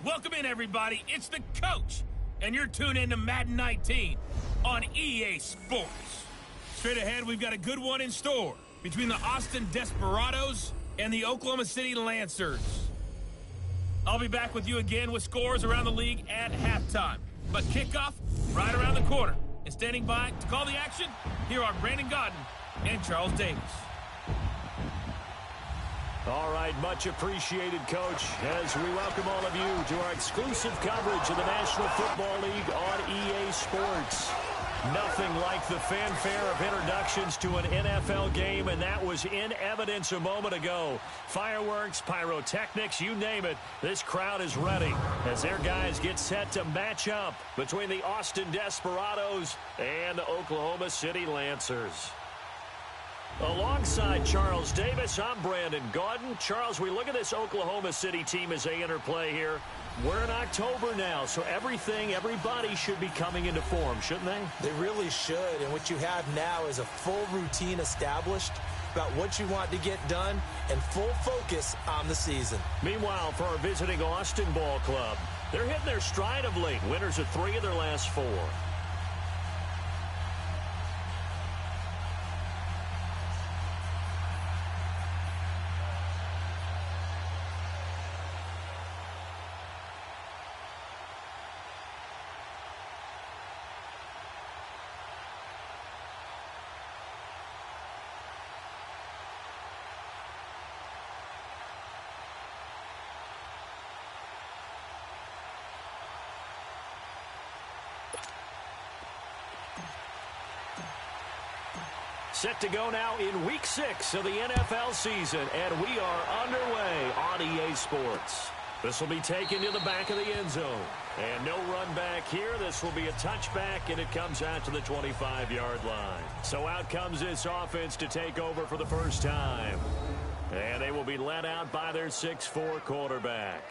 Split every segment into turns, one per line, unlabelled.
Welcome in, everybody. It's the coach, and you're tuned in to Madden 19 on EA Sports. Straight ahead, we've got a good one in store between the Austin Desperados and the Oklahoma City Lancers. I'll be back with you again with scores around the league at halftime. But kickoff right around the corner. And standing by to call the action, here are Brandon Godden and Charles Davis.
All right, much appreciated, Coach, as we welcome all of you to our exclusive coverage of the National Football League on EA Sports. Nothing like the fanfare of introductions to an NFL game, and that was in evidence a moment ago. Fireworks, pyrotechnics, you name it, this crowd is ready as their guys get set to match up between the Austin Desperados and the Oklahoma City Lancers. Alongside Charles Davis, I'm Brandon Godden. Charles, we look at this Oklahoma City team as they interplay here. We're in October now, so everybody should be coming into form, shouldn't they?
They really should, and what you have now is a full routine established about what you want to get done and full focus on the season.
Meanwhile, for our visiting Austin Ball Club, they're hitting their stride of late. Winners of 3 of their last 4. Set to go now in Week 6 of the NFL season, and we are underway on EA Sports. This will be taken to the back of the end zone. And no run back here. This will be a touchback, and it comes out to the 25-yard line. So out comes this offense to take over for the first time. And they will be led out by their 6'4" quarterback.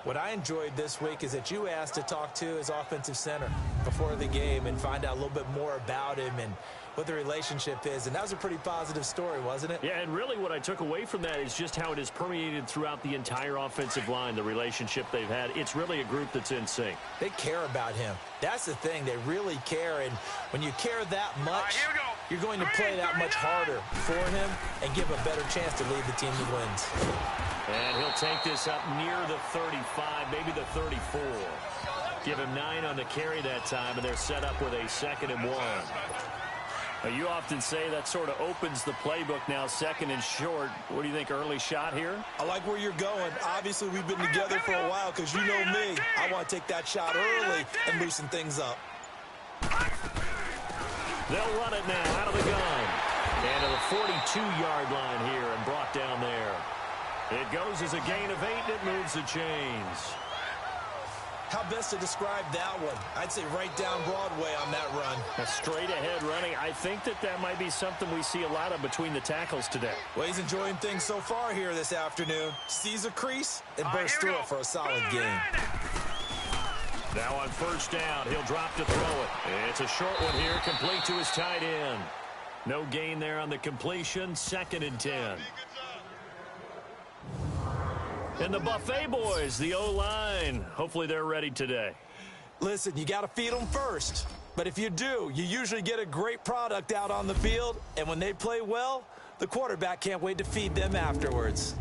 What I enjoyed this week is that you asked to talk to his offensive center before the game and find out a little bit more about him and what the relationship is. And that was a pretty positive story, wasn't it?
Yeah, and really what I took away from that is just how it has permeated throughout the entire offensive line, the relationship they've had. It's really a group that's in sync.
They care about him. That's the thing. They really care. And when you care that much, you're going to play that much harder for him and give a better chance to lead the team to wins.
And he'll take this up near the 35, maybe the 34. Give him 9 on the carry that time, and they're set up with a 2nd and 1. You often say that sort of opens the playbook now, 2nd and short. What do you think, early shot here?
I like where you're going. Obviously, we've been together for a while because you know me. I want to take that shot early and loosen things up.
They'll run it now out of the gun. And to the 42-yard line here and brought down there. It goes as a gain of 8, and it moves the chains.
How best to describe that one? I'd say right down Broadway on that run.
A straight-ahead running. I think that might be something we see a lot of between the tackles today.
Well, he's enjoying things so far here this afternoon. Sees a crease and bursts through it for a solid game.
Now on first down, he'll drop to throw it. It's a short one here, complete to his tight end. No gain there on the completion, 2nd and 10. And the Buffet boys, the O-line, hopefully they're ready today.
Listen, you got to feed them first. But if you do, you usually get a great product out on the field. And when they play well, the quarterback can't wait to feed them afterwards.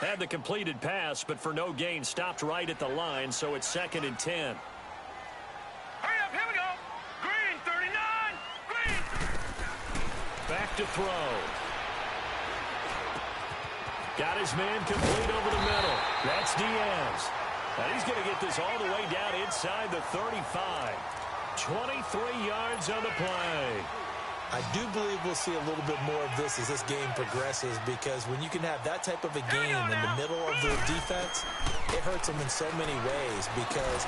Had the completed pass, but for no gain, stopped right at the line, so it's 2nd and 10. Back to throw. Got his man complete over the middle. That's Diaz. And he's going to get this all the way down inside the 35. 23 yards on the play.
I do believe we'll see a little bit more of this as this game progresses, because when you can have that type of a game in the middle of the defense, it hurts them in so many ways, because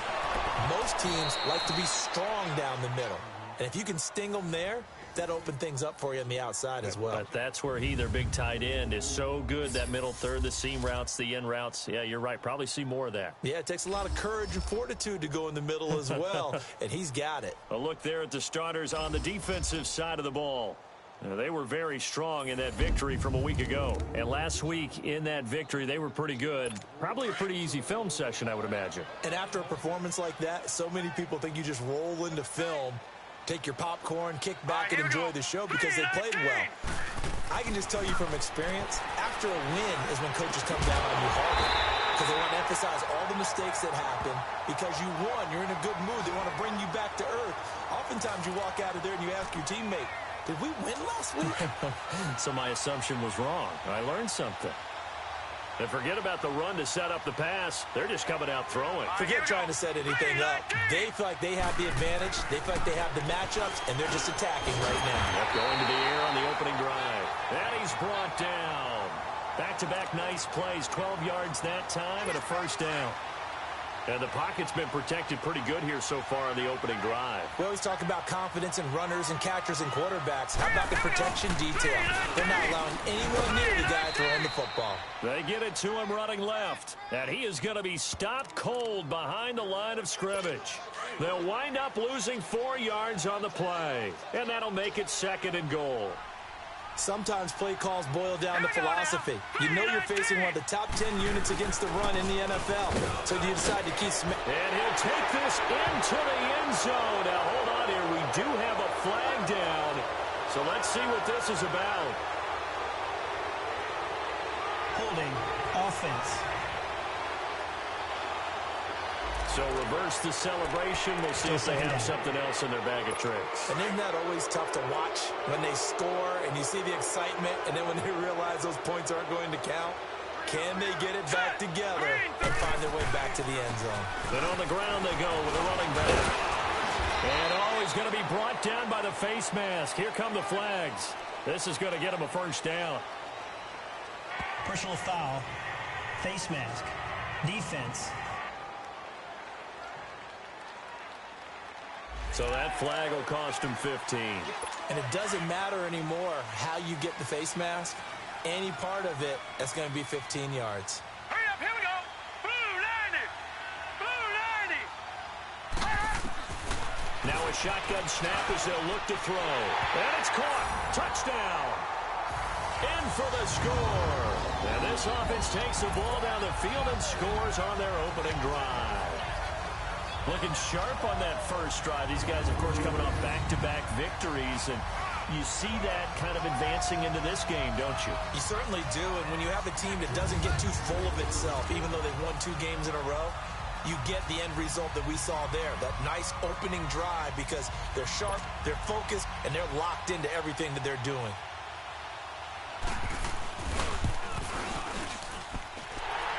most teams like to be strong down the middle. And if you can sting them there, that opened things up for you on the outside as well.
But that's where their big tight end, is so good, that middle third, the seam routes, the in routes. Yeah, you're right. Probably see more of that.
Yeah, it takes a lot of courage and fortitude to go in the middle as well, and he's got it.
A look there at the starters on the defensive side of the ball. They were very strong in that victory from a week ago. And last week in that victory, they were pretty good. Probably a pretty easy film session, I would imagine.
And after a performance like that, so many people think you just roll into film, take your popcorn, kick back, and enjoy the show because they played well. I can just tell you from experience, after a win is when coaches come down on you harder, because they want to emphasize all the mistakes that happened. Because you won, you're in a good mood. They want to bring you back to earth. Oftentimes you walk out of there and you ask your teammate, did we win last week?
So my assumption was wrong. I learned something. And forget about the run to set up the pass. They're just coming out throwing.
Forget trying to set anything up. They feel like they have the advantage. They feel like they have the matchups, and they're just attacking right now.
Yep, going to the air on the opening drive. And he's brought down. Back-to-back nice plays. 12 yards that time and a first down. And the pocket's been protected pretty good here so far on the opening drive.
We always talk about confidence in runners and catchers and quarterbacks. How about the protection detail? They're not allowing anyone near the guy throwing the football.
They get it to him running left. And he is going to be stopped cold behind the line of scrimmage. They'll wind up losing 4 yards on the play. And that'll make it 2nd and goal.
Sometimes play calls boil down to philosophy. You know you're facing one of the top 10 units against the run in the NFL. So do you decide to keep
And he'll take this into the end zone. Now, hold on here. We do have a flag down. So let's see what this is about.
Holding offense.
So reverse the celebration. We'll see if they have something else in their bag of tricks.
And isn't that always tough to watch when they score and you see the excitement, and then when they realize those points aren't going to count? Can they get it back together and find their way back to the end zone?
Then on the ground they go with a running back. And he's going to be brought down by the face mask. Here come the flags. This is going to get him a first down.
Personal foul. Face mask. Defense.
So that flag will cost him 15.
And it doesn't matter anymore how you get the face mask. Any part of it, that's going to be 15 yards.
Hurry up, here we go. Blue 90. Blue 90.
Now a shotgun snap as they'll look to throw. And it's caught. Touchdown. In for the score. And this offense takes the ball down the field and scores on their opening drive. Looking sharp on that first drive. These guys, of course, coming off back-to-back victories. And you see that kind of advancing into this game, don't you?
You certainly do. And when you have a team that doesn't get too full of itself, even though they've won 2 games in a row, you get the end result that we saw there. That nice opening drive because they're sharp, they're focused, and they're locked into everything that they're doing.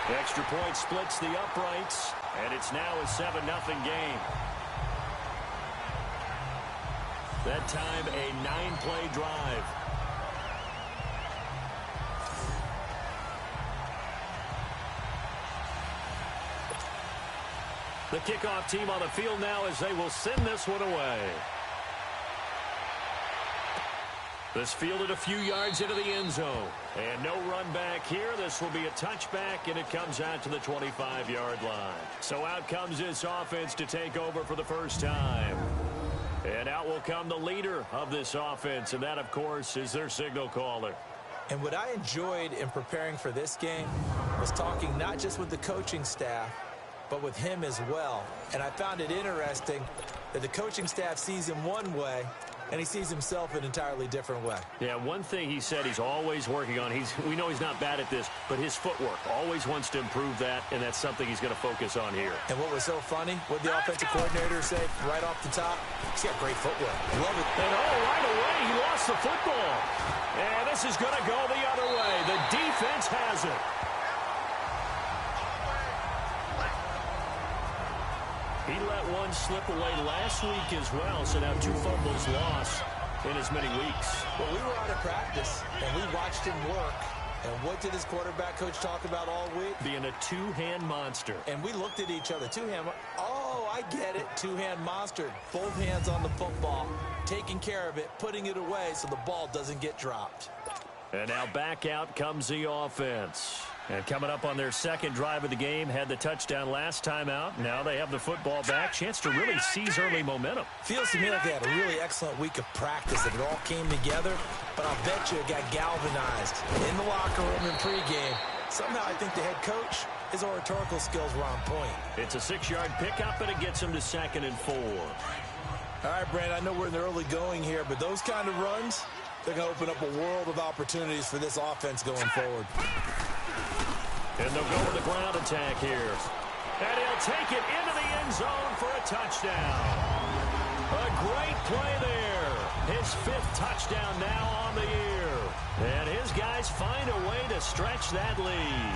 The extra point splits the uprights. And it's now a 7-0 game. That time, a 9-play drive. The kickoff team on the field now as they will send this one away. This fielded a few yards into the end zone. And no run back here. This will be a touchback, and it comes out to the 25-yard line. So out comes this offense to take over for the first time. And out will come the leader of this offense, and that, of course, is their signal caller.
And what I enjoyed in preparing for this game was talking not just with the coaching staff, but with him as well. And I found it interesting that the coaching staff sees him one way, and he sees himself an entirely different way.
Yeah, one thing he said he's always working on, we know he's not bad at this, but his footwork, always wants to improve that, and that's something he's going to focus on here.
And what was so funny, what the offensive coordinator said right off the top, he's got great footwork. Love it.
And right away, he lost the football. And this is going to go the other way. The defense has it. He let one slip away last week as well, so now 2 fumbles lost in as many weeks.
Well, we were out of practice, and we watched him work. And what did his quarterback coach talk about all week?
Being a 2-hand monster.
And we looked at each other. 2-hand. Oh, I I get it. Two-hand monster. Both hands on the football. Taking care of it, putting it away so the ball doesn't get dropped.
And now back out comes the offense. And coming up on their second drive of the game, had the touchdown last time out. Now they have the football back. Chance to really seize early momentum.
Feels to me like they had a really excellent week of practice and it all came together. But I'll bet you it got galvanized in the locker room in pregame. Somehow I think the head coach, his oratorical skills were on point.
It's a 6-yard pickup, and it gets him to 2nd and 4.
All right, Brand, I know we're in the early going here, but those kind of runs, they're going to open up a world of opportunities for this offense going forward.
And they'll go with the ground attack here. And he'll take it into the end zone for a touchdown. A great play there. His 5th touchdown now on the year. And his guys find a way to stretch that lead.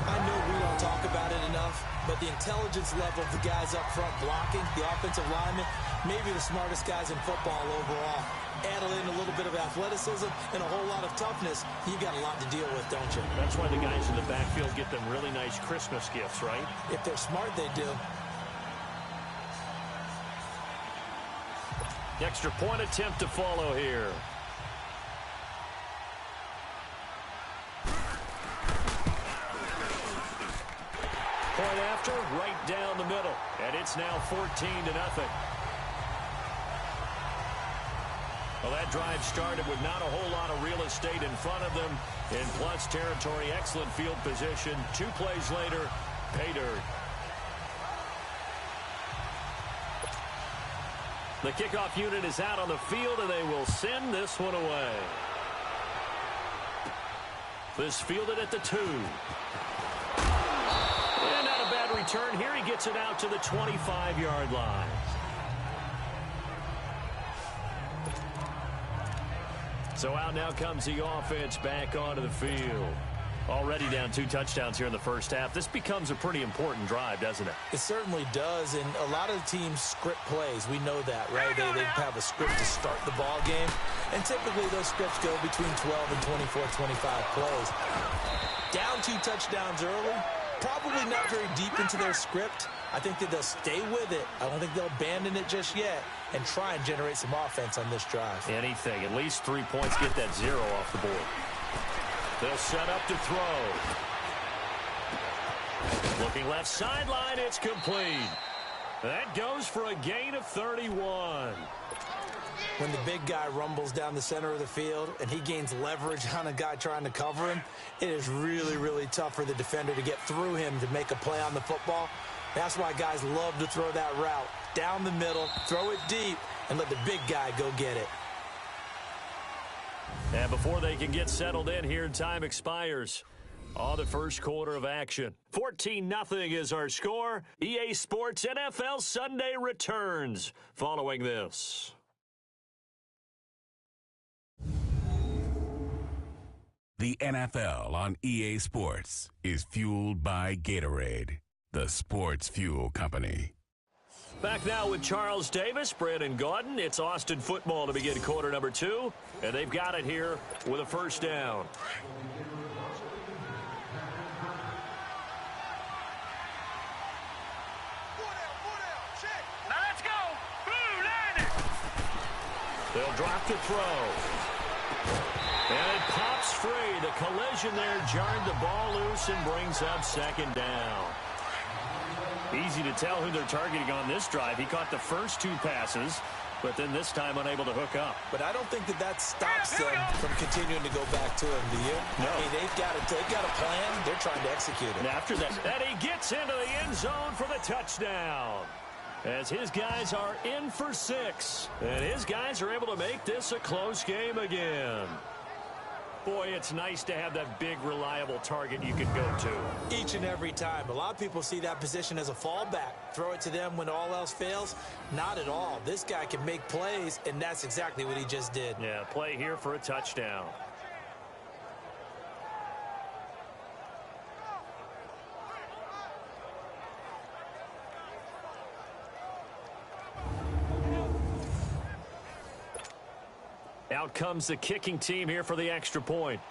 I know we don't talk about it enough, but the intelligence level of the guys up front blocking, the offensive linemen, maybe the smartest guys in football overall. Add in a little bit of athleticism and a whole lot of toughness, you got a lot to deal with, don't you?
That's why the guys in the backfield get them really nice Christmas gifts, right?
If they're smart, they do.
Extra point attempt to follow here. Point after, right down the middle. And it's now 14-0. Well, that drive started with not a whole lot of real estate in front of them. In plus territory, excellent field position. 2 plays later, pay dirt. The kickoff unit is out on the field, and they will send this one away. This fielded at the 2. And not a bad return here. He gets it out to the 25-yard line. So out now comes the offense back onto the field. Already down 2 touchdowns here in the first half. This becomes a pretty important drive, doesn't it?
It certainly does, and a lot of the teams script plays. We know that, right? They have a script to start the ball game, and typically those scripts go between 12 and 24, 25 plays. Down 2 touchdowns early, probably not very deep into their script. I think that they'll stay with it. I don't think they'll abandon it just yet and try and generate some offense on this drive.
Anything. At least 3 points, get that 0 off the board. They'll set up to throw. Looking left sideline, it's complete. That goes for a gain of 31.
When the big guy rumbles down the center of the field and he gains leverage on a guy trying to cover him, it is really, really tough for the defender to get through him to make a play on the football. That's why guys love to throw that route. Down the middle, throw it deep, and let the big guy go get it.
And before they can get settled in here, time expires on the first quarter of action. 14-0 is our score. EA Sports NFL Sunday returns following this.
The NFL on EA Sports is fueled by Gatorade, the sports fuel company.
Back now with Charles Davis, Brandon Gaudin. It's Austin football to begin quarter number 2, and they've got it here with a first down.
Now let's go. Blue line.
They'll drop to throw. And it pops free. The collision there jarred the ball loose and brings up 2nd down. Easy to tell who they're targeting on this drive. He caught the first 2 passes, but then this time unable to hook up.
But I don't think that stops them from continuing to go back to him, do you?
No.
I mean, they've got a plan. They're trying to execute it.
And after that, he gets into the end zone for the touchdown. As his guys are in for 6. And his guys are able to make this a close game again. Boy, it's nice to have that big, reliable target you can go to.
Each and every time. A lot of people see that position as a fallback. Throw it to them when all else fails. Not at all. This guy can make plays, and that's exactly what he just did.
Yeah, play here for a touchdown. Out comes the kicking team here for the extra point.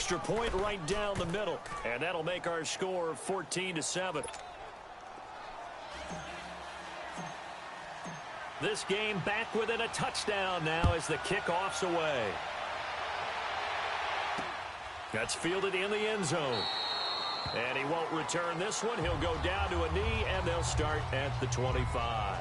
extra point right down the middle. And that'll make our score 14-7. This game back within a touchdown now as the kickoff's away. That's fielded in the end zone. And he won't return this one. He'll go down to a knee, and they'll start at the 25.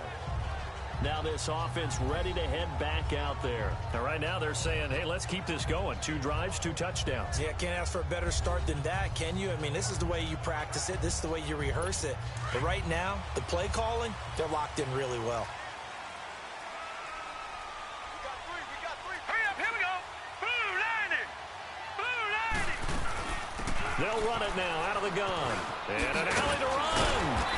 Now this offense ready to head back out there. And right now they're saying, hey, let's keep this going. 2 drives, 2 touchdowns.
Yeah, can't ask for a better start than that, can you? I mean, this is the way you practice it. This is the way you rehearse it. But right now, the play calling, they're locked in really well.
They'll run it now out of the gun. And an alley to run.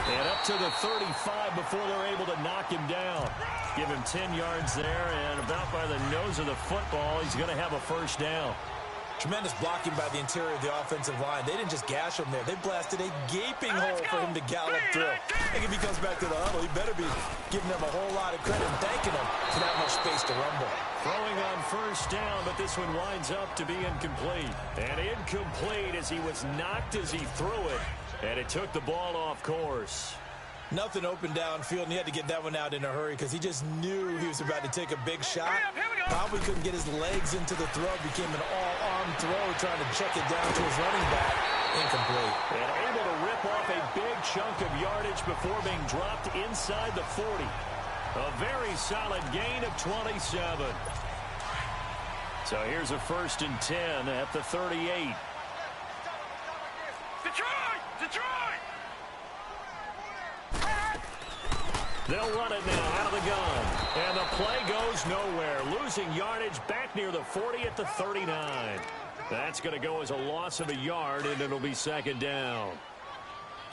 And up to the 35 before they're able to knock him down. Give him 10 yards there, and about by the nose of the football, he's going to have a first down.
Tremendous blocking by the interior of the offensive line. They didn't just gash him there. They blasted a gaping hole for him to gallop through. I think if he comes back to the huddle, he better be giving them a whole lot of credit and thanking them for that much space to run ball.
Throwing on first down, but this one winds up to be incomplete. And incomplete as he was knocked as he threw it. And it took the ball off course.
Nothing open downfield, and he had to get that one out in a hurry because he just knew he was about to take a big shot. Probably couldn't get his legs into the throw. Became an all-arm throw, trying to check it down to his running back. Incomplete.
And able to rip off a big chunk of yardage before being dropped inside the 40. A very solid gain of 27. So here's a 1st and 10 at the 38.
Detroit!
They'll run it now out of the gun. And the play goes nowhere. Losing yardage back near the 40 at the 39. That's going to go as a loss of a yard, and it'll be 2nd down.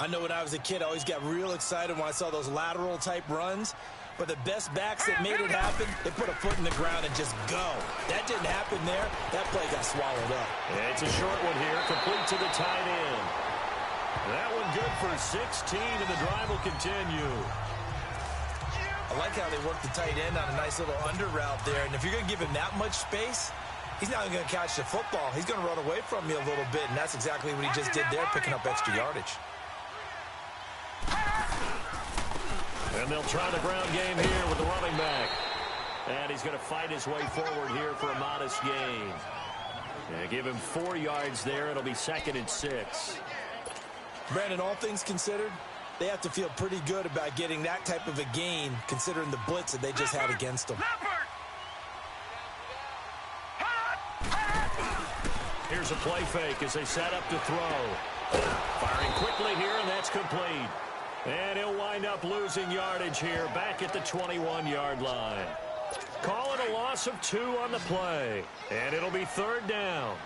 I know when I was a kid, I always got real excited when I saw those lateral-type runs. But the best backs that made it happen, they put a foot in the ground and just go. That didn't happen there. That play got swallowed up.
And it's a short one here, complete to the tight end. That one good for 16, and the drive will continue.
I like how they work the tight end on a nice little under route there. And if you're going to give him that much space, he's not going to catch the football. He's going to run away from you a little bit, and that's exactly what he just did there, picking up extra yardage.
And they'll try the ground game here with the running back. And he's going to fight his way forward here for a modest gain. And give him 4 yards there. It'll be 2nd and 6.
Brandon, all things considered, they have to feel pretty good about getting that type of a gain, considering the blitz that they just had against them.
Here's a play fake as they set up to throw. Firing quickly here, and that's complete. And he'll wind up losing yardage here back at the 21-yard line. Calling a loss of 2 on the play. And it'll be 3rd down.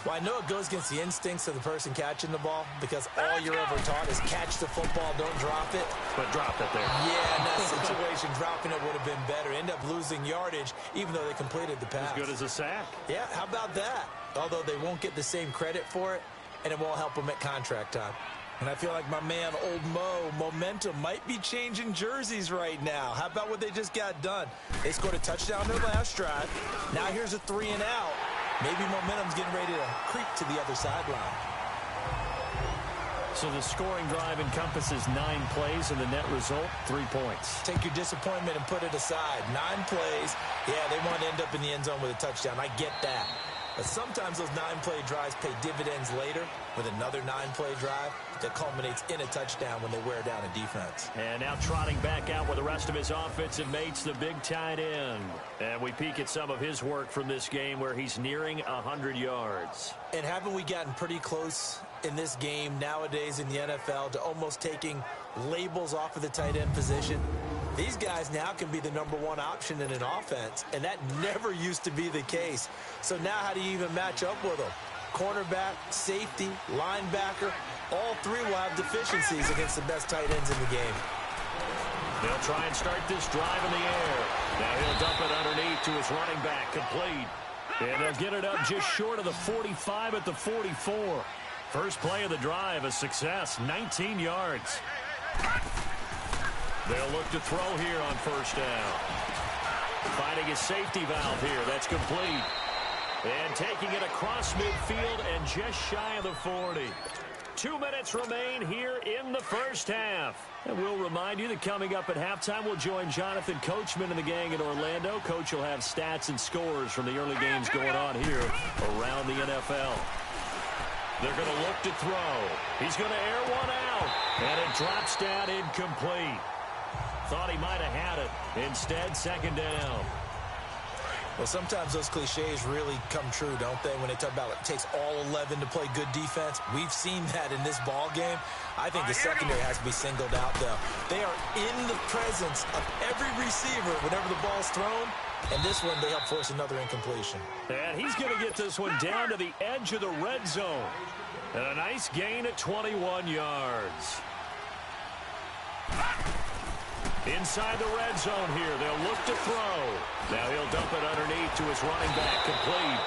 Well, I know it goes against the instincts of the person catching the ball because all you're ever taught is catch the football, don't drop it.
But drop it there.
Yeah, in that situation, dropping it would have been better. End up losing yardage even though they completed the pass.
As good as a sack.
Yeah, how about that? Although they won't get the same credit for it, and it won't help them at contract time. And I feel like my man, Old Mo, momentum might be changing jerseys right now. How about what they just got done? They scored a touchdown their last drive. Now here's a 3 and out. Maybe momentum's getting ready to creep to the other sideline.
So the scoring drive encompasses 9 plays, and the net result, 3 points.
Take your disappointment and put it aside. 9 plays. Yeah, they want to end up in the end zone with a touchdown. I get that. But sometimes those 9-play drives pay dividends later with another 9-play drive that culminates in a touchdown when they wear down a defense.
And now trotting back out with the rest of his offensive mates, the big tight end. And we peek at some of his work from this game where he's nearing 100 yards.
And haven't we gotten pretty close in this game nowadays in the NFL to almost taking labels off of the tight end position? These guys now can be the #1 option in an offense, and that never used to be the case. So now how do you even match up with them? Cornerback, safety, linebacker, all 3 will have deficiencies against the best tight ends in the game.
They'll try and start this drive in the air. Now he'll dump it underneath to his running back, complete. And they'll get it up just short of the 45 at the 44. First play of the drive, a success, 19 yards. They'll look to throw here on first down. Finding his safety valve here. That's complete. And taking it across midfield and just shy of the 40. 2 minutes remain here in the first half. And we'll remind you that coming up at halftime, we'll join Jonathan Coachman and the gang in Orlando. Coach will have stats and scores from the early games going on here around the NFL. They're going to look to throw. He's going to air one out. And it drops down incomplete. Thought he might have had it. Instead, second down.
Well, sometimes those cliches really come true, don't they? When they talk about it takes all 11 to play good defense. We've seen that in this ball game. I think the secondary has to be singled out, though. They are in the presence of every receiver whenever the ball's thrown. And this one, they help force another incompletion.
And he's going to get this one down to the edge of the red zone. And a nice gain at 21 yards. Inside the red zone here, they'll look to throw. Now he'll dump it underneath to his running back, complete.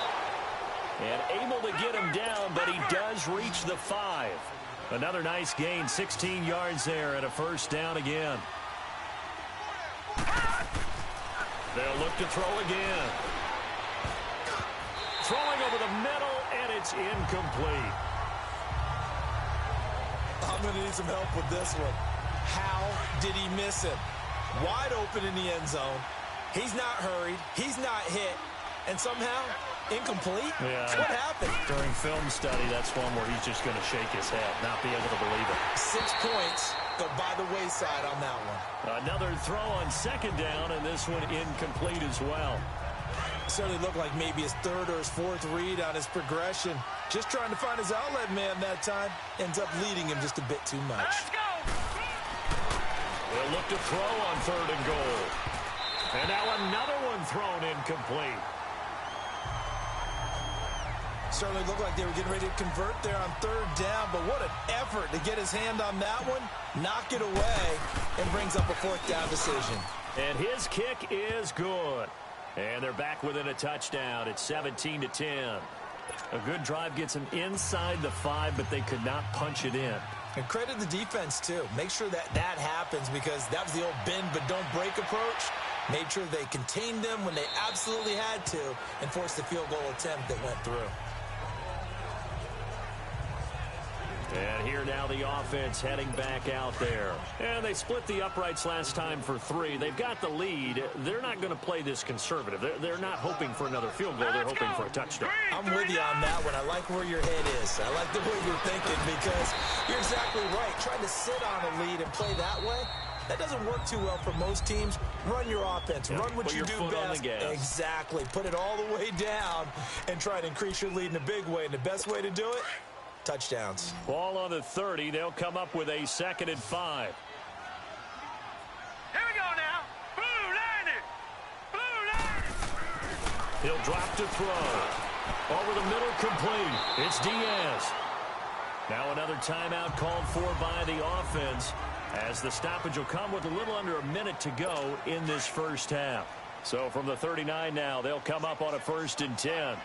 And able to get him down, but he does reach the 5. Another nice gain, 16 yards there, and a first down again. They'll look to throw again. Throwing over the middle, and it's incomplete.
I'm going to need some help with this one. How did he miss him? Wide open in the end zone. He's not hurried. He's not hit. And somehow, incomplete?
Yeah.
What happened?
During film study, that's one where he's just going to shake his head, not be able to believe it.
6 points go by the wayside on that one.
Another throw on second down, and this one incomplete as well.
Certainly looked like maybe his third or his fourth read on his progression. Just trying to find his outlet man that time. Ends up leading him just a bit too much.
Let's go!
They'll look to throw on third and goal. And now another one thrown incomplete.
Certainly looked like they were getting ready to convert there on third down, but what an effort to get his hand on that one, knock it away, and brings up a fourth down decision.
And his kick is good. And they're back within a touchdown. It's 17-10. A good drive gets them inside the 5, but they could not punch it in.
And credit the defense, too. Make sure that that happens, because that was the old bend but don't break approach. Made sure they contained them when they absolutely had to and forced the field goal attempt that went through.
And here now the offense heading back out there. And they split the uprights last time for 3. They've got the lead. They're not going to play this conservative. They're not hoping for another field goal. They're hoping for a touchdown.
I'm with you on that one. I like where your head is. I like the way you're thinking, because you're exactly right. Trying to sit on a lead and play that way, that doesn't work too well for most teams. Run your offense.
Yeah,
run what you do best. Exactly. Put it all the way down and try to increase your lead in a big way. And the best way to do it, touchdowns.
Ball on the 30. They'll come up with a 2nd and 5.
Here we go now. Blue line it. Blue line it.
He'll drop to throw. Over the middle, complete. It's Diaz. Now another timeout called for by the offense, as the stoppage will come with a little under a minute to go in this first half. So from the 39 now, they'll come up on a 1st and 10.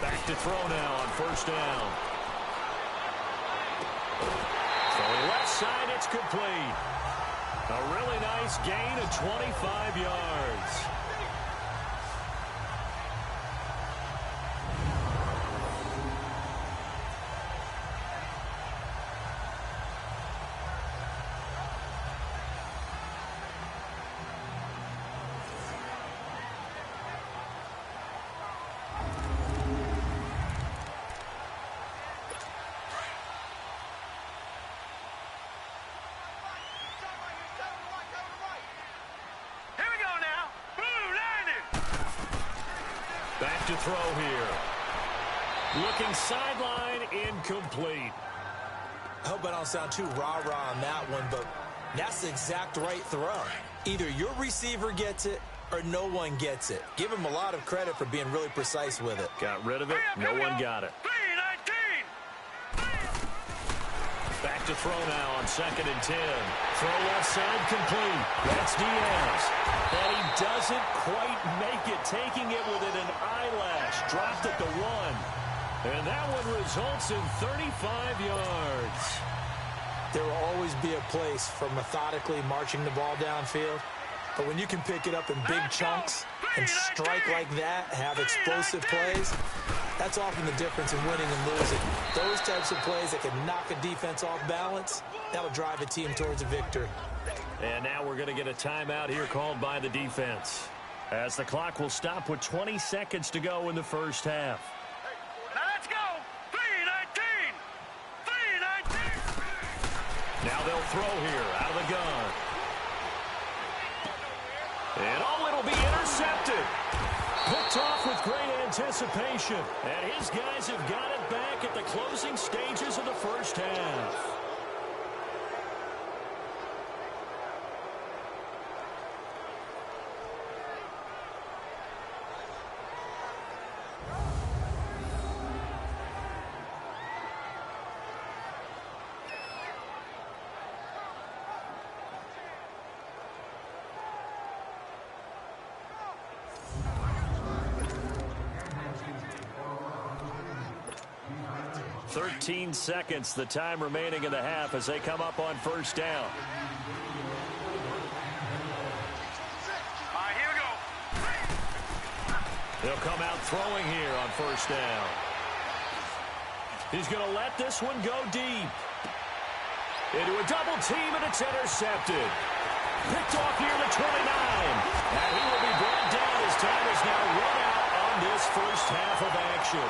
Back to throw now on 1st down. Throwing left side, it's complete. A really nice gain of 25 yards. Back to throw here. Looking sideline, incomplete.
I hope I don't sound too rah-rah on that one, but that's the exact right throw. Either your receiver gets it or no one gets it. Give him a lot of credit for being really precise with it.
Got rid of it. No one got it. Back to throw now on 2nd and 10. Throw left side, complete. That's Diaz. And he doesn't quite make it, taking it within an eyelash. Dropped at the 1. And that one results in 35 yards.
There will always be a place for methodically marching the ball downfield, But when you can pick it up in big chunks and strike like that, have explosive plays, that's often the difference in winning and losing. Those types of plays that can knock a defense off balance, that'll drive a team towards a victory.
And now we're going to get a timeout here called by the defense, as the clock will stop with 20 seconds to go in the first half.
Now let's go. 3-19. 3-19.
Now they'll throw here out of the gun. And it'll be intercepted. Picked off with great anticipation. And his guys have got it back at the closing stages of the first half. Thirteen seconds, the time remaining in the half as they come up on first down.
All right, here we go.
They'll come out throwing here on first down. He's going to let this one go deep. Into a double team, and it's intercepted. Picked off near the 29. And he will be brought down as time is now run out on this first half of action.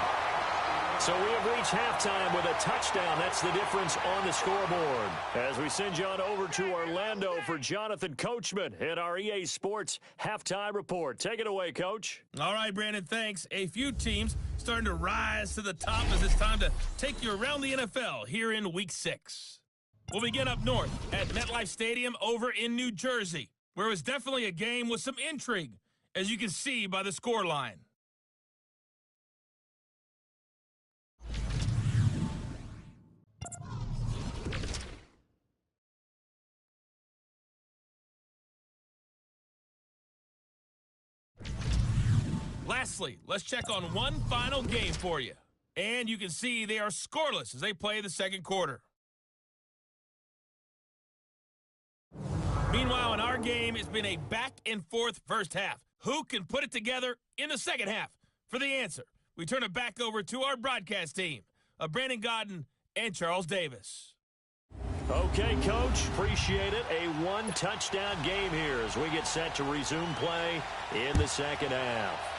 So we have reached halftime with a touchdown. That's the difference on the scoreboard. As we send you on over to Orlando for Jonathan Coachman in our EA Sports Halftime Report. Take it away, Coach.
All right, Brandon, thanks. A few teams starting to rise to the top as it's time to take you around the NFL here in Week 6. We'll begin up north at MetLife Stadium over in New Jersey, where it was definitely a game with some intrigue, as you can see by the scoreline. Lastly, let's check on one final game for you. And you can see they are scoreless as they play the second quarter. Meanwhile, in our game, it's been a back-and-forth first half. Who can put it together in the second half? For the answer, we turn it back over to our broadcast team of Brandon Godden and Charles Davis.
Okay, Coach, appreciate it. A one-touchdown game here as we get set to resume play in the second half.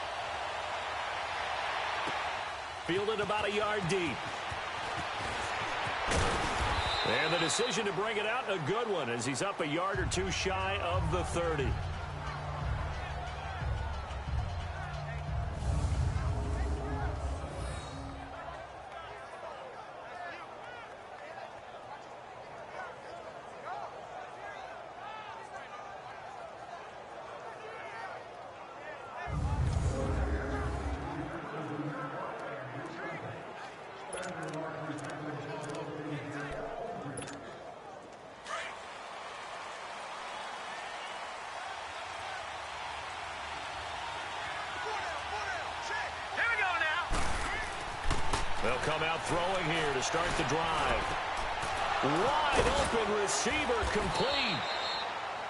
Fielded about a yard deep. And the decision to bring it out, a good one, as he's up a yard or two shy of the 30. They'll come out throwing here to start the drive. Wide open receiver complete.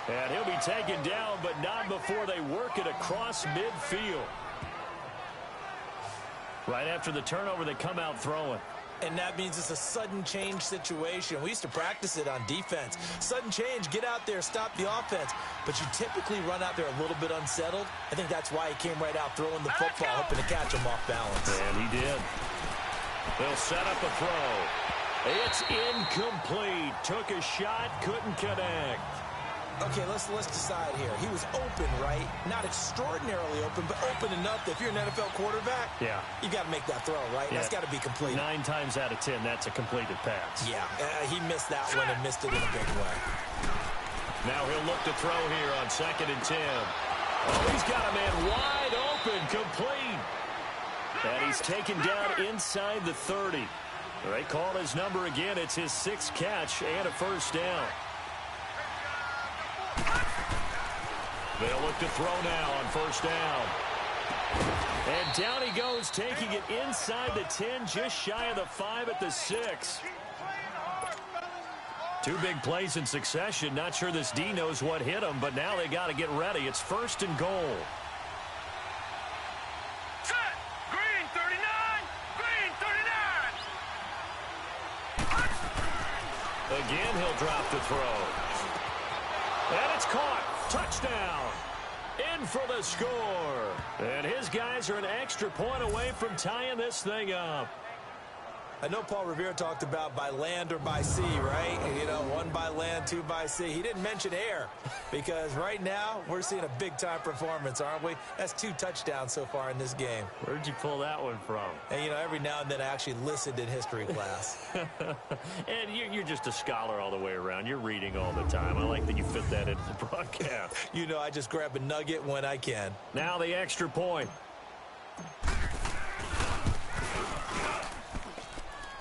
And he'll be taken down, but not before they work it across midfield. Right after the turnover, they come out throwing.
And that means it's a sudden change situation. We used to practice it on defense. Sudden change, get out there, stop the offense. But you typically run out there a little bit unsettled. I think that's why he came right out throwing the football, hoping to catch him off balance.
And he did. They'll set up a throw. It's incomplete. Took a shot, couldn't connect.
Okay, let's decide here. He was open, right? Not extraordinarily open, but open enough that if you're an NFL quarterback, you got to make that throw, right? Yeah. That's got to be complete.
9 times out of 10, that's a completed pass.
Yeah, he missed that one and missed it in a big way.
Now he'll look to throw here on 2nd and 10. Oh, he's got a man wide open, complete. And he's taken down inside the 30. They call his number again. It's his 6th catch and a first down. They'll look to throw now on first down. And down he goes, taking it inside the 10, just shy of the 5 at the 6. Two big plays in succession. Not sure this D knows what hit him, but now they got to get ready. It's 1st and goal.
Set. Green 39. Green 39.
Again, he'll drop the throw. And it's caught. Touchdown. In for the score. And his guys are an extra point away from tying this thing up.
I know Paul Revere talked about by land or by sea, right? You know, 1 by land, 2 by sea. He didn't mention air because right now we're seeing a big-time performance, aren't we? That's 2 touchdowns so far in this game.
Where'd you pull that one from?
And, you know, every now and then I actually listened in history class.
And you're just a scholar all the way around. You're reading all the time. I like that you fit that into the broadcast.
You know, I just grab a nugget when I can.
Now the extra point.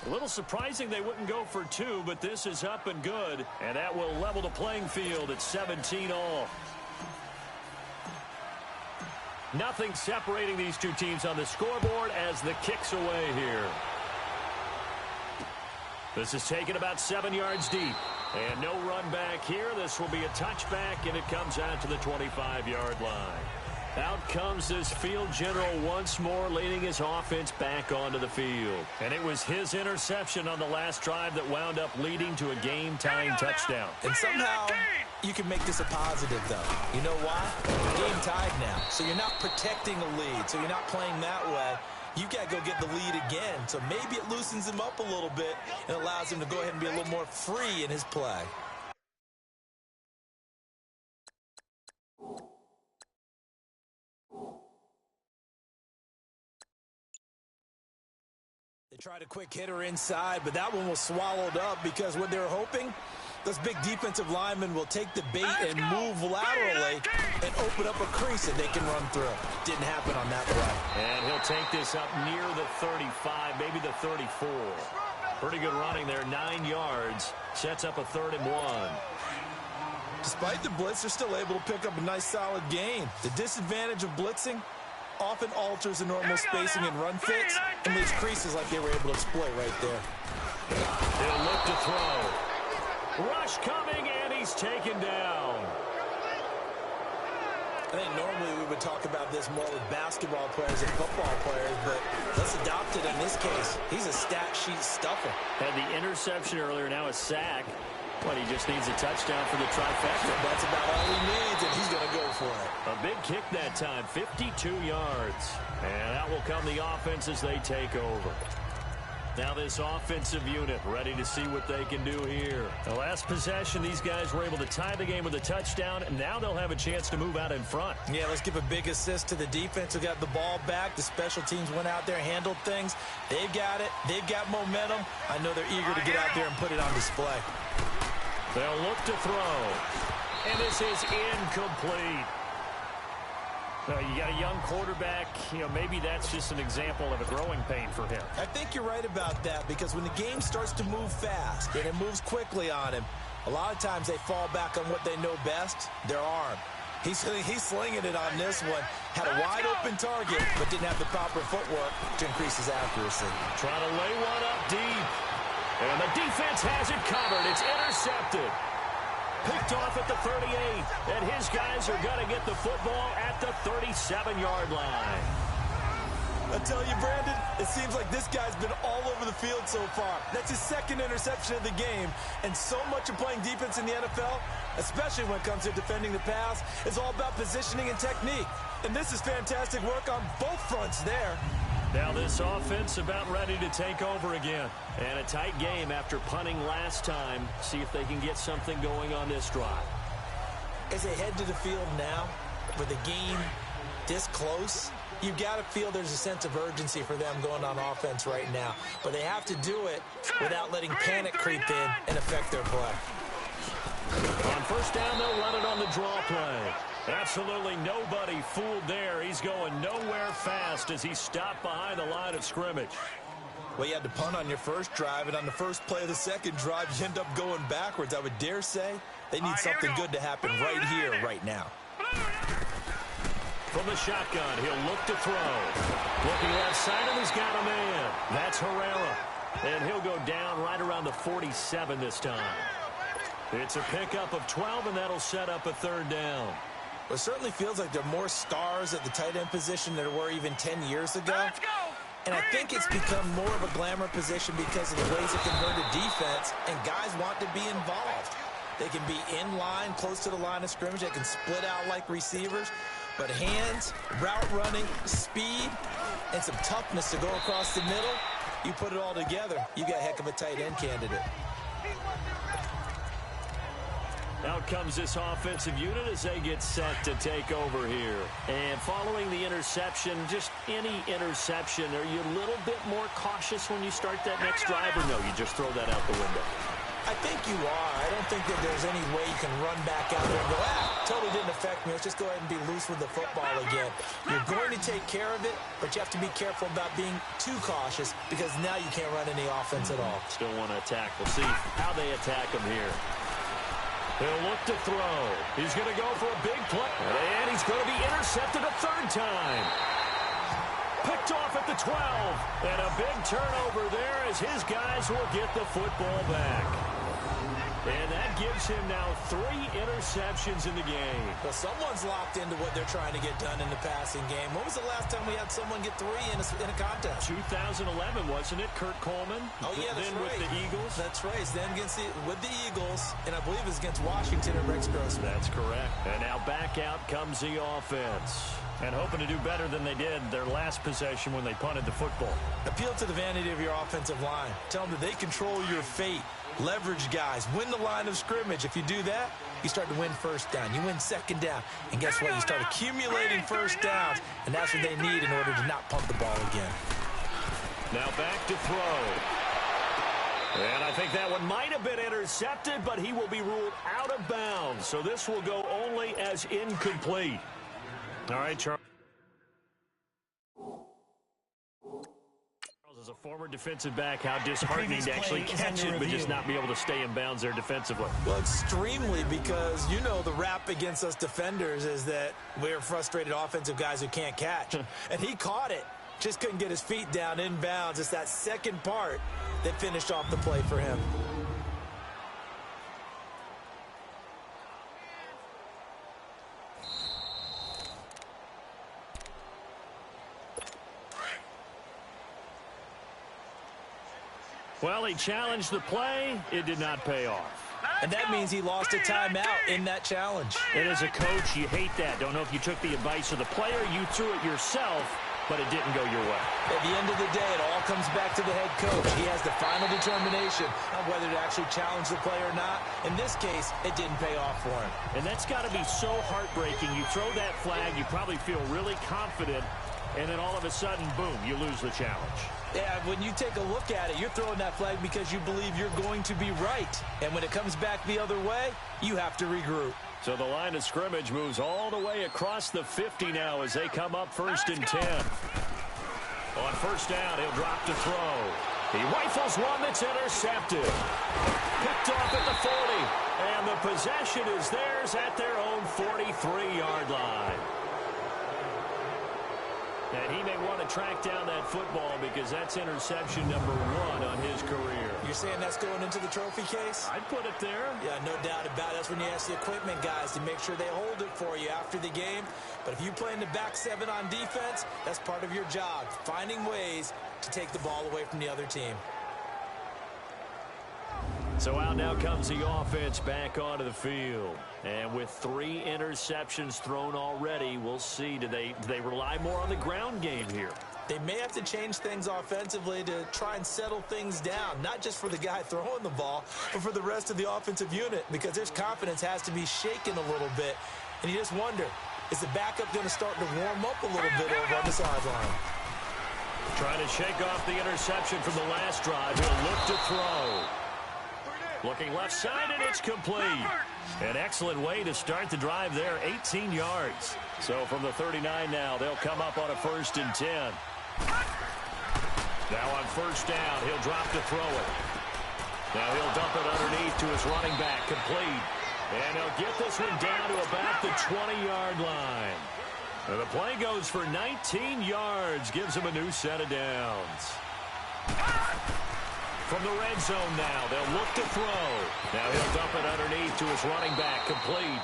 A little surprising they wouldn't go for 2, but this is up and good, and that will level the playing field at 17 all. Nothing separating these two teams on the scoreboard as the kick's away here. This is taken about 7 yards deep, and no run back here. This will be a touchback, and it comes out to the 25-yard line. Out comes this field general once more, leading his offense back onto the field. And it was his interception on the last drive that wound up leading to a game-tying touchdown.
And somehow you can make this a positive, though. You know why? Game tied now. So you're not protecting a lead. So you're not playing that way. You've got to go get the lead again. So maybe it loosens him up a little bit and allows him to go ahead and be a little more free in his play. Tried a quick hitter inside, but that one was swallowed up because what they were hoping, those big defensive linemen will take the bait and move laterally and open up a crease that they can run through. Didn't happen on that play.
And he'll take this up near the 35, maybe the 34. Pretty good running there, 9 yards. Sets up a 3rd and 1.
Despite the blitz, they're still able to pick up a nice solid gain. The disadvantage of blitzing often alters the normal spacing and run fits and leaves creases like they were able to exploit right there.
He'll look to throw. Rush coming, and he's taken down.
I think normally we would talk about this more with basketball players and football players, but let's adopt it in this case. He's a stat sheet stuffer.
Had the interception earlier, now a sack. But he just needs a touchdown for the trifecta.
That's about all he needs, and he's going to go for it.
A big kick that time, 52 yards. And that will come the offense as they take over. Now this offensive unit ready to see what they can do here. The last possession, these guys were able to tie the game with a touchdown, and now they'll have a chance to move out in front.
Yeah, let's give a big assist to the defense who got the ball back. The special teams went out there, handled things. They've got it. They've got momentum. I know they're eager to get out there and put it on display.
They'll look to throw. And this is incomplete. You got a young quarterback. You know, maybe that's just an example of a growing pain for him.
I think you're right about that because when the game starts to move fast and it moves quickly on him, a lot of times they fall back on what they know best, their arm. He's slinging it on this one. Had a wide open target, but didn't have the proper footwork to increase his accuracy.
Trying to lay one up deep. And the defense has it covered. It's intercepted. Picked off at the 38. And his guys are going to get the football at the 37-yard line.
I tell you, Brandon, it seems like this guy's been all over the field so far. That's his second interception of the game. And so much of playing defense in the NFL, especially when it comes to defending the pass, is all about positioning and technique. And this is fantastic work on both fronts there.
Now this offense about ready to take over again. And a tight game after punting last time. See if they can get something going on this drive.
As they head to the field now, with the game this close, you've got to feel there's a sense of urgency for them going on offense right now. But they have to do it without letting panic creep in and affect their play.
On first down, they'll run it on the draw play. Absolutely nobody fooled there. He's going nowhere fast as he stopped behind the line of scrimmage.
Well, you had to punt on your first drive, and on the first play of the second drive, you end up going backwards. I would dare say they need something good to happen right here, right now.
From the shotgun, he'll look to throw. Looking left side, and he's got a man. That's Herrera. And he'll go down right around the 47 this time. It's a pickup of 12, and that'll set up a third down.
Well, it certainly feels like there are more stars at the tight end position than there were even 10 years ago.
Let's go.
And I think it's become more of a glamour position because of the ways it can hurt a defense, and guys want to be involved. They can be in line, close to the line of scrimmage. They can split out like receivers. But hands, route running, speed, and some toughness to go across the middle, you put it all together, you got a heck of a tight end candidate.
Out comes this offensive unit as they get set to take over here. And following the interception, just any interception, are you a little bit more cautious when you start that next drive, or no, you just throw that out the window?
I think you are. I don't think that there's any way you can run back out there and go, totally didn't affect me. Let's just go ahead and be loose with the football again. You're going to take care of it, but you have to be careful about being too cautious because now you can't run any offense at all.
Still want to attack. We'll see how they attack him here. He'll look to throw. He's going to go for a big play. And he's going to be intercepted a third time. Picked off at the 12. And a big turnover there as his guys will get the football back. And that gives him now 3 interceptions in the game.
Well, someone's locked into what they're trying to get done in the passing game. When was the last time we had someone get 3 in a contest?
2011, wasn't it? Kurt Coleman?
Oh, yeah, that's
then
right.
With the Eagles?
That's right. Then with the Eagles, and I believe it's against Washington and Rex Grossman.
That's correct. And now back out comes the offense. And hoping to do better than they did their last possession when they punted the football.
Appeal to the vanity of your offensive line. Tell them that they control your fate. Leverage guys. Win the line of scrimmage. If you do that, you start to win first down. You win second down. And guess what? You start accumulating first downs. And that's what they need in order to not pump the ball again.
Now back to throw. And I think that one might have been intercepted, but he will be ruled out of bounds. So this will go only as incomplete. All right, Charles. As a former defensive back, how disheartening to actually catch it, but just not be able to stay in bounds there defensively.
Well, extremely, because you know the rap against us defenders is that we're frustrated offensive guys who can't catch. And he caught it. Just couldn't get his feet down in bounds. It's that second part that finished off the play for him.
Well, he challenged the play. It did not pay off.
And that means he lost a timeout in that challenge.
And as a coach, you hate that. Don't know if you took the advice of the player, you threw it yourself, but it didn't go your way.
At the end of the day, it all comes back to the head coach. He has the final determination on whether to actually challenge the play or not. In this case, it didn't pay off for him.
And that's got to be so heartbreaking. You throw that flag, you probably feel really confident, and then all of a sudden, boom, you lose the challenge.
Yeah, when you take a look at it, you're throwing that flag because you believe you're going to be right. And when it comes back the other way, you have to regroup.
So the line of scrimmage moves all the way across the 50 now as they come up 1st and 10. On first down, he'll drop to throw. He rifles one that's intercepted. Picked off at the 40. And the possession is theirs at their own 43-yard line. And he may want to track down that football because that's interception number 1 on his career.
You're saying that's going into the trophy case?
I'd put it there.
Yeah, no doubt about it. That's when you ask the equipment guys to make sure they hold it for you after the game. But if you play in the back 7 on defense, that's part of your job, finding ways to take the ball away from the other team.
So out now comes the offense back onto the field. And with 3 interceptions thrown already, we'll see. Do they rely more on the ground game here?
They may have to change things offensively to try and settle things down, not just for the guy throwing the ball, but for the rest of the offensive unit, because their confidence has to be shaken a little bit. And you just wonder, is the backup going to start to warm up a little bit over on the sideline?
Trying to shake off the interception from the last drive. He'll look to throw. Looking left side, and it's complete. An excellent way to start the drive there, 18 yards. So from the 39 now, they'll come up on a 1st and 10. Now on first down, he'll drop to throw it. Now he'll dump it underneath to his running back, complete. And he'll get this one down to about the 20-yard line. And the play goes for 19 yards, gives him a new set of downs. From the red zone now, they'll look to throw. Now he'll dump it underneath to his running back, complete.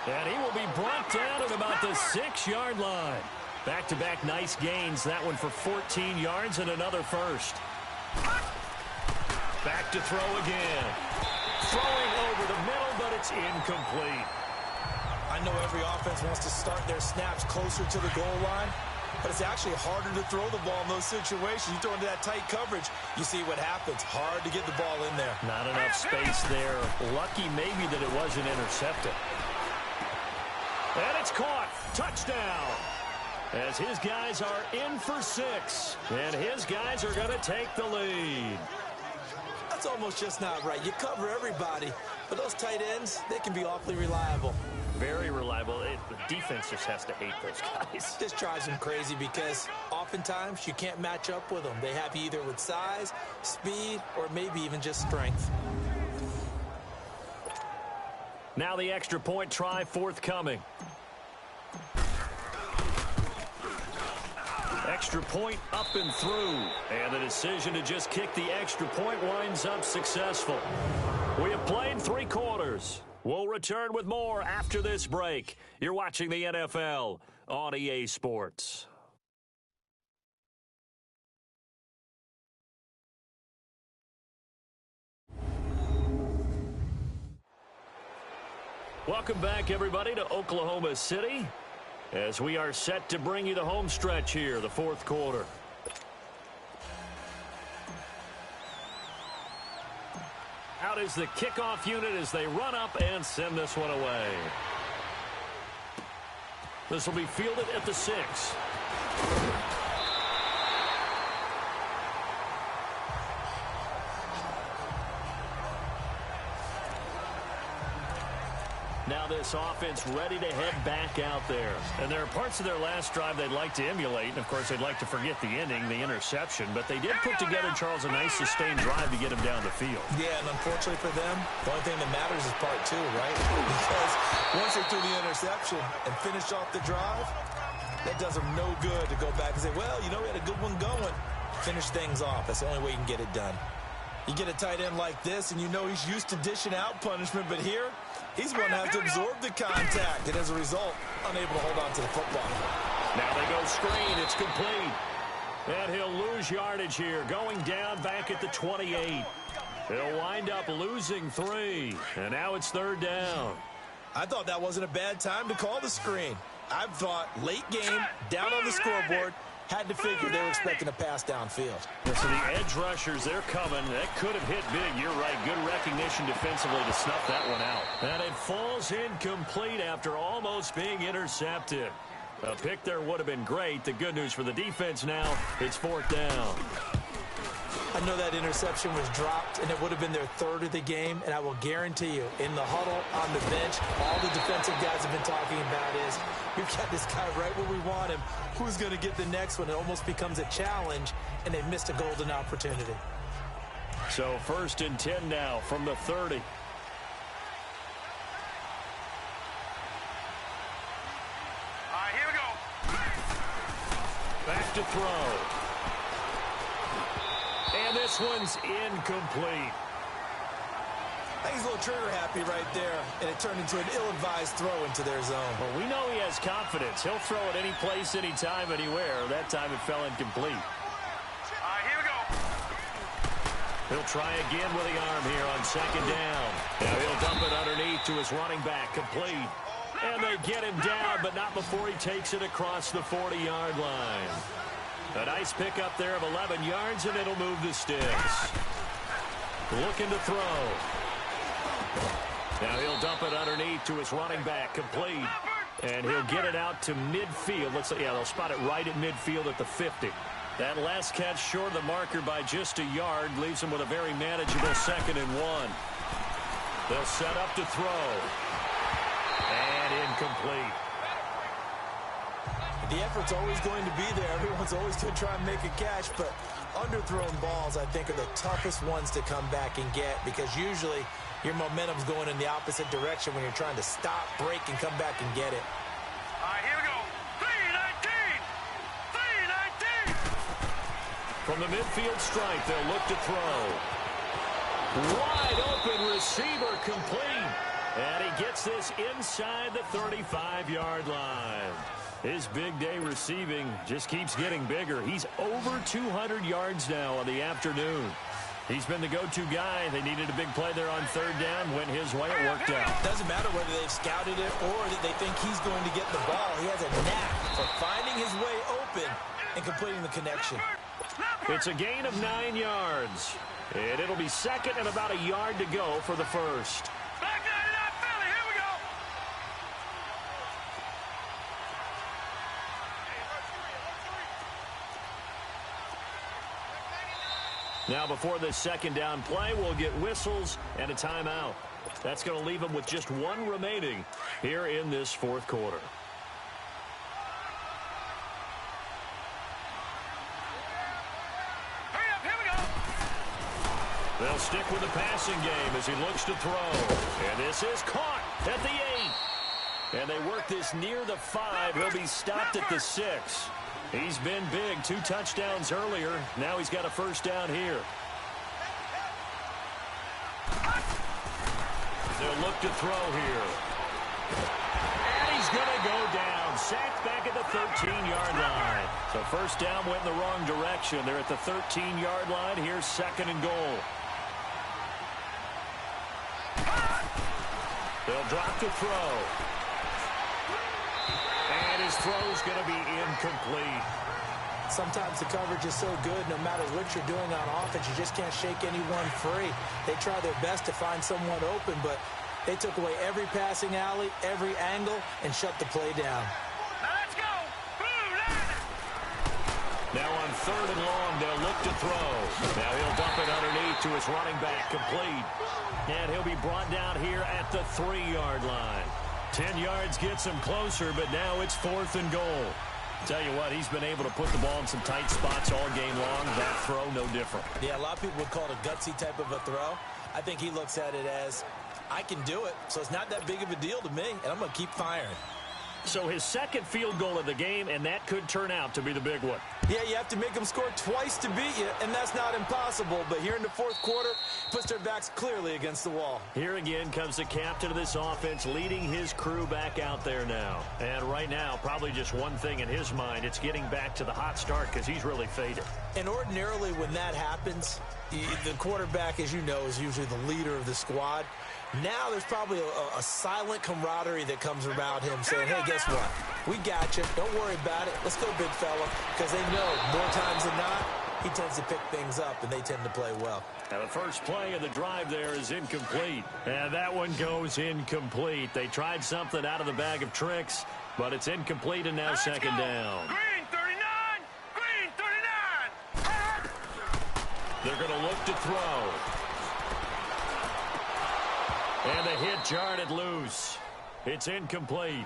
And he will be brought down at about the 6-yard line. Back-to-back nice gains, that one for 14 yards and another first. Back to throw again. Throwing over the middle, but it's incomplete.
I know every offense wants to start their snaps closer to the goal line, but it's actually harder to throw the ball in those situations. You throw into that tight coverage, you see what happens. Hard to get the ball in there.
Not enough space there. Lucky maybe that it wasn't intercepted. And it's caught. Touchdown. As his guys are in for 6. And his guys are going to take the lead.
That's almost just not right. You cover everybody, but those tight ends, they can be awfully reliable.
Very reliable. The defense just has to hate those guys.
This drives them crazy because oftentimes you can't match up with them. They have you either with size, speed, or maybe even just strength.
Now the extra point try forthcoming. Extra point up and through. And the decision to just kick the extra point winds up successful. We have played 3 quarters. We'll return with more after this break. You're watching the NFL on EA Sports. Welcome back, everybody, to Oklahoma City as we are set to bring you the home stretch here, the 4th quarter. Out is the kickoff unit as they run up and send this one away. This will be fielded at the 6. Now this offense ready to head back out there. And there are parts of their last drive they'd like to emulate. And, of course, they'd like to forget the ending, the interception. But they did put together, Charles, a nice sustained drive to get him down the field.
Yeah, and unfortunately for them, the only thing that matters is part 2, right? Because once they threw the interception and finished off the drive, that does them no good to go back and say, well, you know, we had a good one going. Finish things off. That's the only way you can get it done. You get a tight end like this, and you know he's used to dishing out punishment, but here, he's going to have to absorb the contact, and as a result, unable to hold on to the football.
Now they go screen. It's complete. And he'll lose yardage here, going down back at the 28. He'll wind up losing 3, and now it's 3rd down.
I thought that wasn't a bad time to call the screen. I thought late game, down on the scoreboard, had to figure they were expecting a pass downfield.
So the edge rushers, they're coming. That could have hit big. You're right. Good recognition defensively to snuff that one out. And it falls incomplete after almost being intercepted. A pick there would have been great. The good news for the defense now, it's 4th down.
I know that interception was dropped, and it would have been their 3rd of the game, and I will guarantee you, in the huddle, on the bench, all the defensive guys have been talking about is, we've got this guy right where we want him. Who's going to get the next one? It almost becomes a challenge, and they've missed a golden opportunity.
So 1st and 10 now from the 30.
All right, here we go.
Back to throw. And this one's incomplete.
I think he's a little trigger happy right there, and it turned into an ill-advised throw into their zone.
Well, we know he has confidence. He'll throw it any place, anytime, anywhere. That time it fell incomplete.
All right, here we go.
He'll try again with the arm here on 2nd down. Now he'll dump it underneath to his running back, complete. And they get him down, but not before he takes it across the 40-yard line. A nice pickup there of 11 yards, and it'll move the sticks. Looking to throw. Now he'll dump it underneath to his running back, complete. And he'll get it out to midfield. They'll spot it right at midfield at the 50. That last catch short of the marker by just a yard leaves him with a very manageable 2nd and 1. They'll set up to throw. And incomplete.
The effort's always going to be there. Everyone's always going to try and make a catch, but underthrown balls, I think, are the toughest ones to come back and get because usually your momentum's going in the opposite direction when you're trying to stop, break, and come back and get it.
All right, here we go. 3-19. 3-19.
From the midfield stripe, they'll look to throw. Wide open receiver complete. And he gets this inside the 35-yard line. His big day receiving just keeps getting bigger. He's over 200 yards now on the afternoon. He's been the go-to guy. They needed a big play there on third down. Went his way. It worked out.
Doesn't matter whether they've scouted it or that they think he's going to get the ball. He has a knack for finding his way open and completing the connection.
It's a gain of 9 yards. And it'll be second and about a yard to go for the first.
Back 99 Philly, here we go.
Now before this second down play, we'll get whistles and a timeout. That's going to leave them with just one remaining here in this fourth quarter.
Hurry up, here we go.
They'll stick with the passing game as he looks to throw. And this is caught at the 8. And they work this near the 5. He'll be stopped at the 6. He's been big. 2 touchdowns earlier. Now he's got a first down here. They'll look to throw here. And he's going to go down. Sacked back at the 13-yard line. So first down went in the wrong direction. They're at the 13-yard line. Here's second and goal. They'll drop to throw. And his throw's going to be incomplete.
Sometimes the coverage is so good, no matter what you're doing on offense, you just can't shake anyone free. They try their best to find someone open, but they took away every passing alley, every angle, and shut the play down.
Now let's go. Blue line.
Now on third and long, they'll look to throw. Now he'll dump it underneath to his running back, complete. And he'll be brought down here at the 3-yard line. 10 yards gets him closer, but now it's fourth and goal. Tell you what, he's been able to put the ball in some tight spots all game long. That throw, no different.
Yeah, a lot of people would call it a gutsy type of a throw. I think he looks at it as, I can do it, so it's not that big of a deal to me, and I'm going to keep firing.
So his second field goal of the game, and that could turn out to be the big one.
Yeah, you have to make them score twice to beat you, and that's not impossible. But here in the fourth quarter, puts their backs clearly against the wall.
Here again comes the captain of this offense, leading his crew back out there now. And right now, probably just one thing in his mind, it's getting back to the hot start because he's really faded.
And ordinarily when that happens, the quarterback, as you know, is usually the leader of the squad. Now there's probably a silent camaraderie that comes around him saying, hey, guess what? We got you. Don't worry about it. Let's go, big fella. Because they know more times than not, he tends to pick things up, and they tend to play well.
Now the first play of the drive there is incomplete. And that one goes incomplete. They tried something out of the bag of tricks, but it's incomplete and now second down.
Green 39. Green 39.
They're going to look to throw. And the hit jarred it loose. It's incomplete.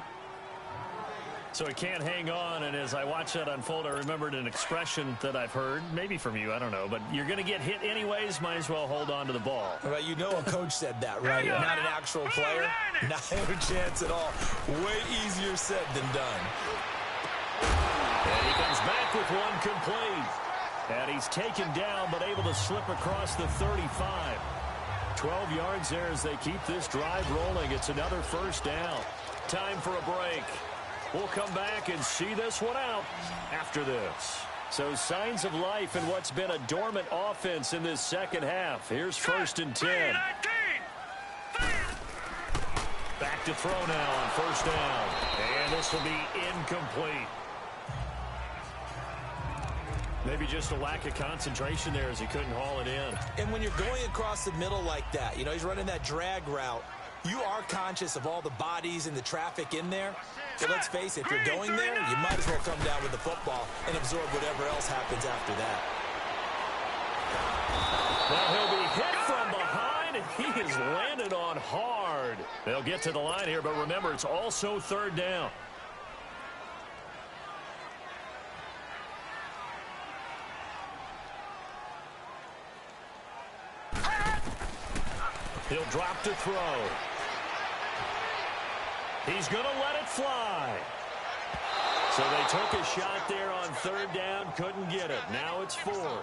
So he can't hang on, and as I watch that unfold, I remembered an expression that I've heard, maybe from you, I don't know, but you're going to get hit anyways, might as well hold on to the ball.
Right, you know a coach said that, right?
Yeah.
Not an actual player. Not a chance at all. Way easier said than done.
And he comes back with one complete. And he's taken down, but able to slip across the 35. 12 yards there as they keep this drive rolling. It's another first down. Time for a break. We'll come back and see this one out after this. So signs of life in what's been a dormant offense in this second half. Here's first and 10. Back to throw now on first down. And this will be incomplete. Maybe just a lack of concentration there as he couldn't haul it in.
And when you're going across the middle like that, you know, he's running that drag route, you are conscious of all the bodies and the traffic in there. So let's face it, if you're going there, you might as well come down with the football and absorb whatever else happens after that.
Now he'll be hit from behind, and he is landed on hard. They'll get to the line here, but remember, it's also third down. He'll drop to throw. He's going to let it fly. So they took a shot there on third down, couldn't get it. Now it's fourth.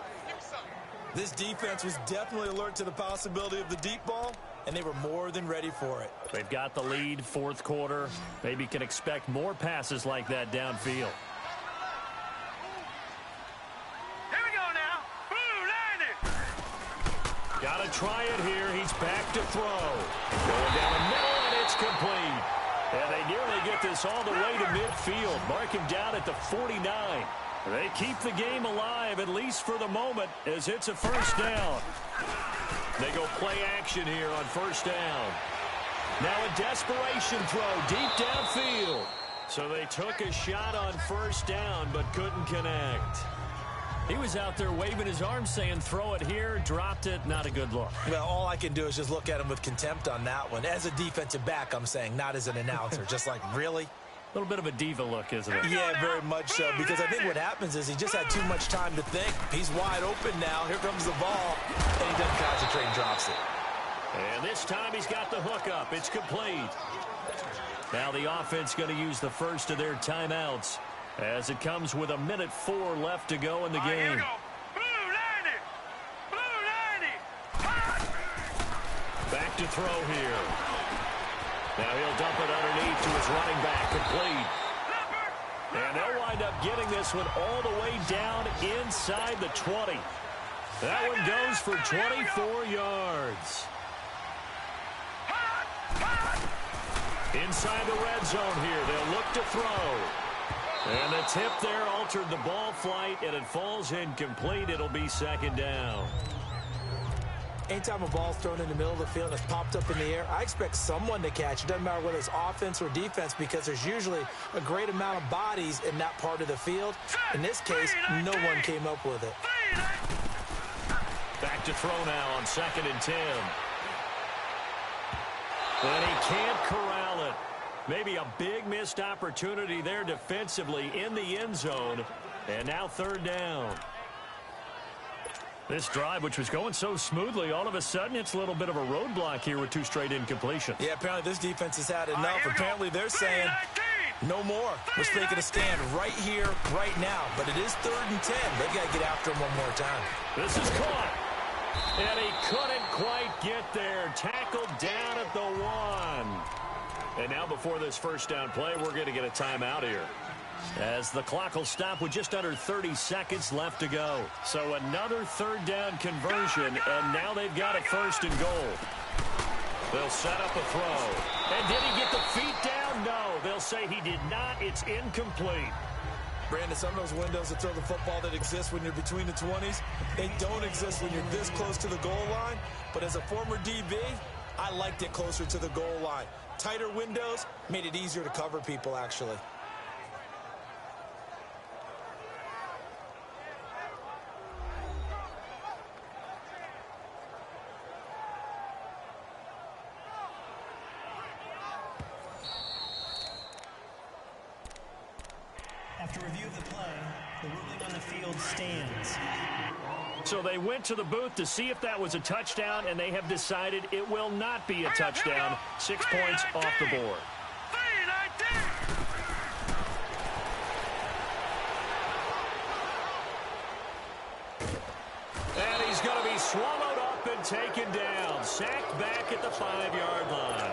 This defense was definitely alert to the possibility of the deep ball, and they were more than ready for it.
They've got the lead, fourth quarter. Maybe can expect more passes like that downfield.
Here we go now. Blue 90.
Got to try it here. He's back to throw. Going down the middle, and it's complete. And they nearly get this all the way to midfield. Mark him down at the 49. They keep the game alive, at least for the moment, as it's a first down. They go play action here on first down. Now a desperation throw deep downfield. So they took a shot on first down, but couldn't connect. He was out there waving his arms saying, throw it here, dropped it, not a good look.
Well, all I can do is just look at him with contempt on that one. As a defensive back, I'm saying, not as an announcer. Just like, really?
A little bit of a diva look, isn't it?
Yeah, very much so, because I think what happens is he just had too much time to think. He's wide open now. Here comes the ball, and he doesn't concentrate and drops it.
And this time he's got the hook up. It's complete. Now the offense going to use the first of their timeouts as it comes with 1:04 left to go in the game.
Here we go. Blue 90. Blue 90.
Back to throw here. Now he'll dump it underneath to his running back, complete. And they'll wind up getting this one all the way down inside the 20. That one goes for 24 yards. Inside the red zone here, they'll look to throw. And the tip there altered the ball flight, and it falls incomplete. It'll be second down.
Anytime a ball's thrown in the middle of the field and it's popped up in the air, I expect someone to catch it. Doesn't matter whether it's offense or defense, because there's usually a great amount of bodies in that part of the field. In this case, no one came up with it.
Back to throw now on 2nd and 10. And he can't corral it. Maybe a big missed opportunity there defensively in the end zone. And now 3rd down. This drive, which was going so smoothly, all of a sudden it's a little bit of a roadblock here with 2 straight incompletions.
Yeah, apparently this defense has had enough. Apparently they're saying, no more. We're taking a stand right here, right now. But it is 3rd and 10. They've got to get after him one more time.
This is caught. And he couldn't quite get there. Tackled down at the 1. And now before this first down play, we're going to get a timeout here, as the clock will stop with just under 30 seconds left to go. So another 3rd down conversion, and now they've got a 1st and goal. They'll set up a throw. And did he get the feet down? No. They'll say he did not. It's incomplete.
Brandon, some of those windows to throw the football that exist when you're between the 20s, they don't exist when you're this close to the goal line. But as a former DB, I liked it closer to the goal line. Tighter windows made it easier to cover people, actually.
After review of the play, the ruling on the field stands.
So they went to the booth to see if that was a touchdown, and they have decided it will not be a touchdown. 6 points off the board. And he's going to be swallowed up and taken down. Sacked back at the 5-yard line.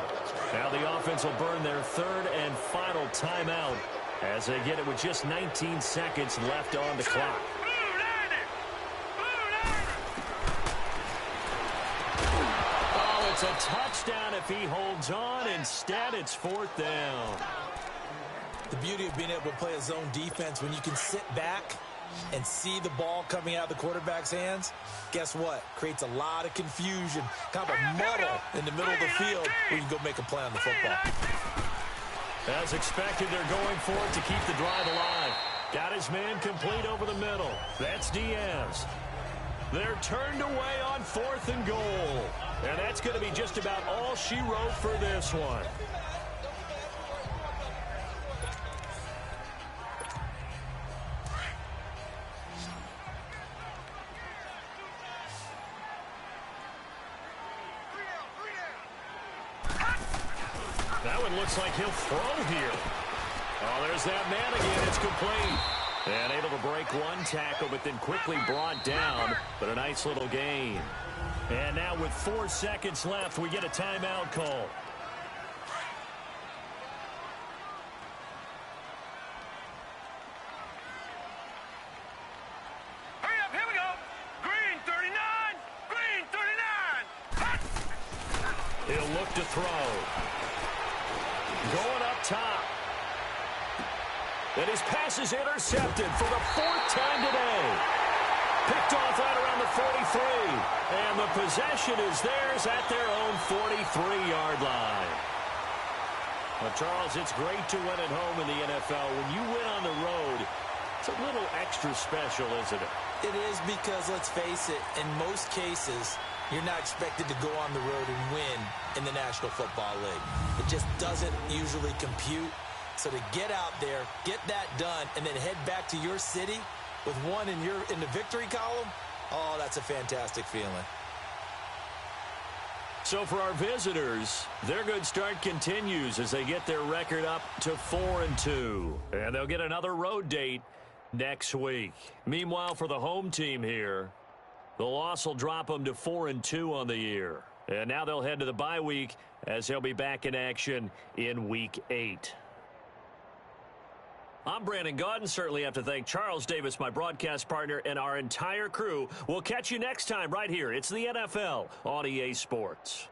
Now the offense will burn their 3rd and final timeout as they get it with just 19 seconds left on the clock. Oh, it's a touchdown if he holds on. Instead, it's 4th down.
The beauty of being able to play a zone defense, when you can sit back and see the ball coming out of the quarterback's hands, guess what? Creates a lot of confusion, kind of a muddle in the middle of the field where you can go make a play on the football.
As expected, they're going for it to keep the drive alive. Got his man complete over the middle. That's Diaz. They're turned away on 4th and goal. And that's going to be just about all she wrote for this one. That one looks like he'll throw here. Oh, there's that man again. It's complete. And able to break one tackle, but then quickly brought down. But a nice little gain. And now with 4 seconds left, we get a timeout call.
Hurry up, here we go. Green 39, green 39. Hot.
He'll look to throw. Going up top. And his pass is intercepted for the 4th time today. Picked off right around the 43. And the possession is theirs at their own 43-yard line. Well, Charles, it's great to win at home in the NFL. When you win on the road, it's a little extra special, isn't it?
It is because, let's face it, in most cases, you're not expected to go on the road and win in the National Football League. It just doesn't usually compute. So to get out there, get that done, and then head back to your city with one in the victory column, oh, that's a fantastic feeling.
So for our visitors, their good start continues as they get their record up to 4-2. And they'll get another road date next week. Meanwhile, for the home team here, the loss will drop them to 4-2 on the year. And now they'll head to the bye week as they'll be back in action in Week 8. I'm Brandon Gaudin. Certainly have to thank Charles Davis, my broadcast partner, and our entire crew. We'll catch you next time right here. It's the NFL on EA Sports.